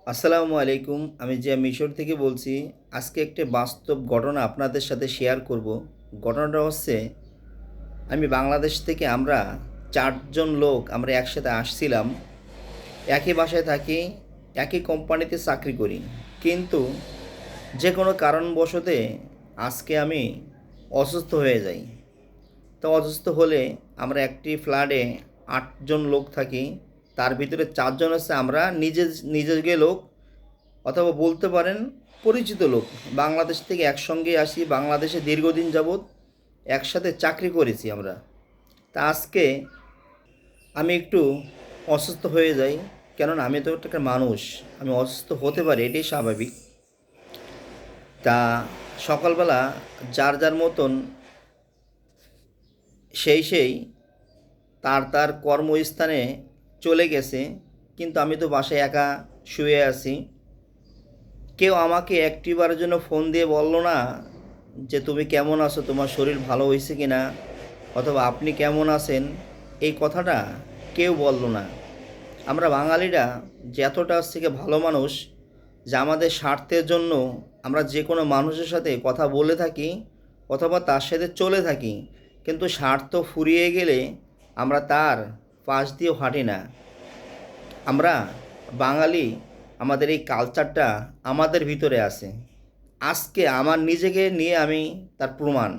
আসসালামু আলাইকুম। আমি জিয়া মিশর থেকে বলছি। আজকে একটা বাস্তব ঘটনা আপনাদের সাথে শেয়ার করব। ঘটনাটা হচ্ছে, আমি বাংলাদেশ থেকে আমরা ৪ জন লোক আমরা একসাথে আসছিলাম। একই বাসায় থাকি, একই কোম্পানিতে চাকরি করি। কিন্তু যে কোনো কারণবশতে আজকে আমি অসুস্থ হয়ে যাই। তো অসুস্থ হলে আমরা একটি ফ্ল্যাটে ৮ জন লোক থাকি। তার ভিতরে ৪ জন হচ্ছে আমরা নিজেকে লোক, অথবা বলতে পারেন পরিচিত লোক। বাংলাদেশ থেকে একসঙ্গে আসি, বাংলাদেশে দীর্ঘদিন যাবৎ একসাথে চাকরি করেছি আমরা। তা আজকে আমি একটু অসুস্থ হয়ে যাই, কেননা আমি তো একটা মানুষ, আমি অসুস্থ হতে পারি, এটাই স্বাভাবিক। তা সকালবেলা যার যার মতন সেই তার তার কর্মস্থানে চলে গেছে, কিন্তু আমি তো বাসায় একা শুয়ে আছি। কেউ আমাকে একটিবারের জন্য ফোন দিয়ে বলল না যে তুমি কেমন আছো, তোমার শরীর ভালো হয়েছে কি না, অথবা আপনি কেমন আছেন। এই কথাটা কেউ বলল না। আমরা বাঙালিরা যে এতটা থেকে ভালো মানুষ, যে আমাদের স্বার্থের জন্য আমরা যে কোনো মানুষের সাথে কথা বলে থাকি অথবা তার সাথে চলে থাকি, কিন্তু স্বার্থ ফুরিয়ে গেলে আমরা তার পাশ দিয়েও হাঁটি না। আমরা বাঙালি, আমাদের এই কালচারটা আমাদের ভিতরে আছে। আজকে আমার নিজেকে নিয়ে আমি তার প্রমাণ।